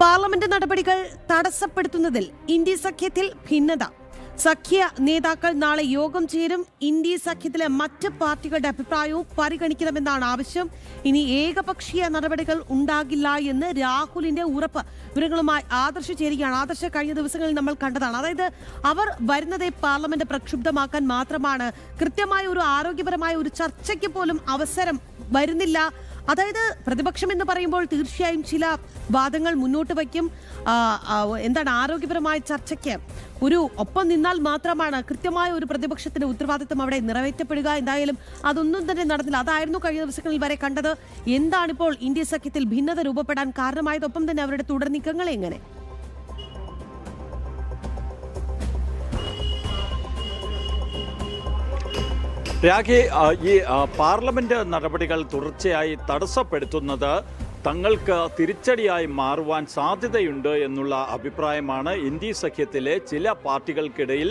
Parliament നടപടികൾ തടസ്സപ്പെടുത്തുന്നതിൽ India സഖ്യത്തിൽ ഭിന്നത. സഖ്യ നേതാക്കൾ നാളെ യോഗം ചേരും. ഇന്ത്യ സഖ്യത്തിലെ മറ്റ് പാർട്ടികളുടെ അഭിപ്രായവും പരിഗണിക്കണമെന്നാണ് ആവശ്യം. ഇനി ഏകപക്ഷീയ നടപടികൾ ഉണ്ടാകില്ല എന്ന് രാഹുലിന്റെ ഉറപ്പ്. വിവരങ്ങളുമായി ആദർശ് ചേരുകയാണ്. ആദർശ്, കഴിഞ്ഞ ദിവസങ്ങളിൽ നമ്മൾ കണ്ടതാണ്, അതായത് അവർ വരുന്നതേ പാർലമെന്റ് പ്രക്ഷുബ്ധമാക്കാൻ മാത്രമാണ്. കൃത്യമായ ഒരു ആരോഗ്യപരമായ ഒരു ചർച്ചയ്ക്ക് പോലും അവസരം വരുന്നില്ല. അതായത് പ്രതിപക്ഷം എന്ന് പറയുമ്പോൾ തീർച്ചയായും ചില വാദങ്ങൾ മുന്നോട്ട് വയ്ക്കും. എന്താണ് ആരോഗ്യപരമായ ചർച്ചയ്ക്ക് ഒരു ഒപ്പം നിന്നാൽ മാത്രമാണ് കൃത്യമായ ഒരു പ്രതിപക്ഷത്തിന്റെ ഉത്തരവാദിത്വം അവിടെ നിറവേറ്റപ്പെടുക. എന്തായാലും അതൊന്നും തന്നെ നടന്നില്ല. അതായിരുന്നു കഴിഞ്ഞ ദിവസങ്ങളിൽ വരെ കണ്ടത്. എന്താണിപ്പോൾ ഇന്ത്യ സഖ്യത്തിൽ ഭിന്നത രൂപപ്പെടാൻ കാരണമായതൊപ്പം തന്നെ അവരുടെ തുടർ നീക്കങ്ങൾ എങ്ങനെ? രാഖി, ഈ പാർലമെന്റ് നടപടികൾ തുടർച്ചയായി തടസ്സപ്പെടുത്തുന്നത് തങ്ങൾക്ക് തിരിച്ചടിയായി മാറുവാൻ സാധ്യതയുണ്ട് എന്നുള്ള അഭിപ്രായമാണ് ഇന്ത്യ സഖ്യത്തിലെ ചില പാർട്ടികൾക്കിടയിൽ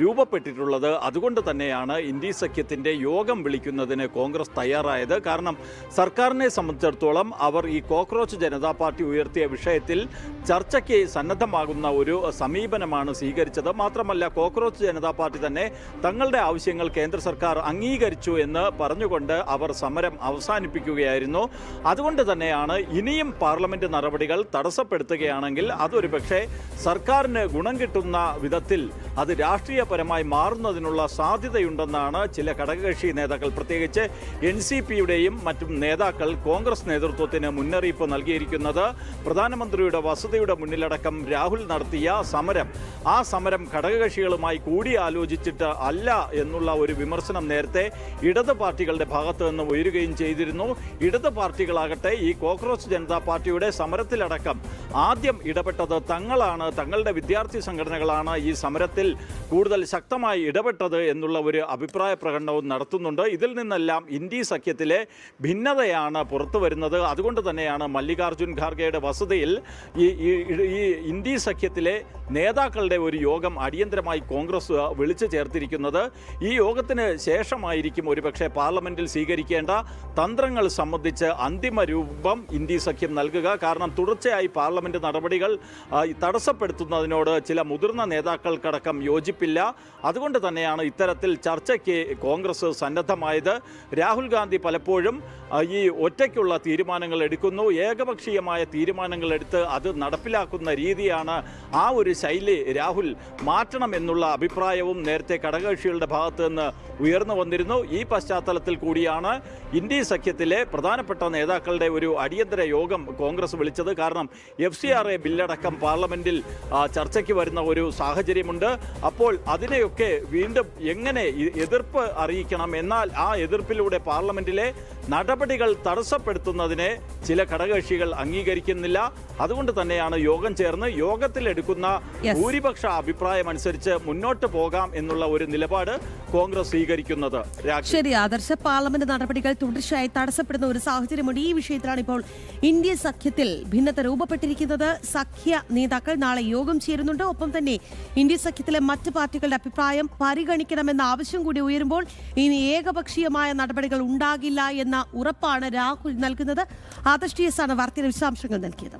രൂപപ്പെട്ടിട്ടുള്ളത്. അതുകൊണ്ട് തന്നെയാണ് ഇന്ത്യ സഖ്യത്തിൻ്റെ യോഗം വിളിക്കുന്നതിന് കോൺഗ്രസ് തയ്യാറായത്. കാരണം സർക്കാരിനെ സംബന്ധിച്ചിടത്തോളം അവർ ഈ കോക്രോച്ച് ജനതാ പാർട്ടി ഉയർത്തിയ വിഷയത്തിൽ ചർച്ചയ്ക്ക് സന്നദ്ധമാകുന്ന ഒരു സമീപനമാണ് സ്വീകരിച്ചത്. മാത്രമല്ല, കോക്രോച്ച് ജനതാ പാർട്ടി തന്നെ തങ്ങളുടെ ആവശ്യങ്ങൾ കേന്ദ്ര സർക്കാർ അംഗീകരിച്ചു എന്ന് പറഞ്ഞുകൊണ്ട് അവർ സമരം അവസാനിപ്പിക്കുകയായിരുന്നു. അതുകൊണ്ട് തന്നെയാണ് ഇനിയും പാർലമെന്റ് നടപടികൾ തടസ്സപ്പെടുത്തുകയാണെങ്കിൽ അതൊരു പക്ഷേ സർക്കാരിന് ഗുണം കിട്ടുന്ന വിധത്തിൽ അത് രാഷ്ട്രീയപരമായി മാറുന്നതിനുള്ള സാധ്യതയുണ്ടെന്നാണ് ചില ഘടകകക്ഷി നേതാക്കൾ, പ്രത്യേകിച്ച് NCPയുടെയും മറ്റും നേതാക്കൾ കോൺഗ്രസ് നേതൃത്വത്തിന് മുന്നറിയിപ്പ് നൽകിയിരിക്കുന്നത്. പ്രധാനമന്ത്രിയുടെ വസതിയുടെ മുന്നിലടക്കം രാഹുൽ നടത്തിയ ആ സമരം ഘടകകക്ഷികളുമായി കൂടിയാലോചിച്ചിട്ട് അല്ല എന്നുള്ള ഒരു വിമർശനം നേരത്തെ ഇടത് പാർട്ടികളുടെ ഭാഗത്ത് നിന്ന് ഉയരുകയും ചെയ്തിരുന്നു. ഇടത് പാർട്ടികളാകട്ടെ ഈ കോക്രോച്ച് ജനതാ പാർട്ടിയുടെ സമരത്തിലടക്കം ആദ്യം ഇടപെട്ടത് തങ്ങളാണ്, തങ്ങളുടെ വിദ്യാർത്ഥി സംഘടനകളാണ് ഈ സമരത്തിൽ കൂടുതൽ ശക്തമായി ഇടപെട്ടത് എന്നുള്ള ഒരു അഭിപ്രായ പ്രകടനവും നടത്തുന്നുണ്ട്. ഇതിൽ നിന്നെല്ലാം ഇന്ത്യ സഖ്യത്തിലെ ഭിന്നതയാണ് പുറത്തു വരുന്നത്. അതുകൊണ്ട് തന്നെയാണ് മല്ലികാർജുൻ ഖാർഗെയുടെ വസതിയിൽ ഈ ഇന്ത്യ സഖ്യത്തിലെ നേതാക്കളുടെ ഒരു യോഗം അടിയന്തരമായി കോൺഗ്രസ് വിളിച്ചു ചേർത്തിരിക്കുന്നത്. ഈ യോഗത്തിന് ശേഷമായിരിക്കും ഒരുപക്ഷെ പാർലമെന്റിൽ സ്വീകരിക്കേണ്ട തന്ത്രങ്ങൾ സംബന്ധിച്ച് അന്തിമ രൂപം ഇന്ത്യ സഖ്യം നൽകുക. കാരണം തുടർച്ചയായി പാർലമെന്റ് നടപടികൾ തടസ്സപ്പെടുത്തുന്നതിനോട് ചില മുതിർന്ന നേതാക്കൾക്കടക്കം യോജിപ്പില്ല. അതുകൊണ്ട് തന്നെയാണ് ഇത്തരത്തിൽ ചർച്ചയ്ക്ക് കോൺഗ്രസ് സന്നദ്ധമായത്. രാഹുൽ ഗാന്ധി പലപ്പോഴും ഈ ഒറ്റയ്ക്കുള്ള തീരുമാനങ്ങൾ എടുക്കുന്നു, ഏകപക്ഷീയമായ തീരുമാനങ്ങൾ എടുത്ത് അത് നടപ്പിലാക്കുന്ന രീതിയാണ്. ആ ഒരു ശൈലി രാഹുൽ മാറ്റണം എന്നുള്ള അഭിപ്രായവും നേരത്തെ ഘടകകക്ഷികളുടെ ഭാഗത്ത് നിന്ന് ഉയർന്നു വന്നിരുന്നു. ഈ പശ്ചാത്തലത്തിൽ കൂടിയാണ് ഇന്ത്യ സഖ്യത്തിലെ പ്രധാനപ്പെട്ട നേതാക്കളുടെ ഒരു അടിയന്തര യോഗം കോൺഗ്രസ് വിളിച്ചത്. കാരണം FCRA ബില്ലടക്കം പാർലമെന്റിൽ ചർച്ചയ്ക്ക് വരുന്ന ഒരു സാഹചര്യമുണ്ട്. അപ്പോൾ അതിനെയൊക്കെ വീണ്ടും എങ്ങനെ എതിർപ്പ് അറിയിക്കണം, എന്നാൽ ആ എതിർപ്പിലൂടെ പാർലമെന്റിലെ നടപടികൾ തടസ്സപ്പെടുത്തുന്നതിനെ ചില ഘടകകക്ഷികൾ അംഗീകരിക്കുന്നില്ല. അതുകൊണ്ട് തന്നെയാണ് യോഗം ചേർന്ന് യോഗത്തിലെടുക്കുന്ന ഭൂരിപക്ഷ അഭിപ്രായം അനുസരിച്ച് മുന്നോട്ട് പോകാം എന്നുള്ള ഒരു നിലപാട് കോൺഗ്രസ് സ്വീകരിക്കുന്നത്. ശരി ആദർശ, പാർലമെന്റ് നടപടികൾ തുടർച്ചയായി തടസ്സപ്പെടുന്ന ഒരു സാഹചര്യമുണ്ട്. ഈ വിഷയത്തിലാണ് ഇപ്പോൾ ഇന്ത്യ സഖ്യത്തിൽ ഭിന്നത രൂപപ്പെട്ടിരിക്കുന്നത്. സഖ്യ നേതാക്കൾ നാളെ യോഗം ചേരുന്നുണ്ട്. ഒപ്പം തന്നെ ഇന്ത്യ സഖ്യത്തിലെ മറ്റ് പാർട്ടികളുടെ അഭിപ്രായം പരിഗണിക്കണമെന്ന ആവശ്യം കൂടി ഉയരുമ്പോൾ ഇനി ഏകപക്ഷീയമായ നടപടികൾ ഉണ്ടാകില്ല എന്ന ഉറപ്പാണ് രാഹുൽ നൽകുന്നത്. ആദർശ് TS ആണ് വാർത്തയുടെ വിശദാംശങ്ങൾ നൽകിയത്.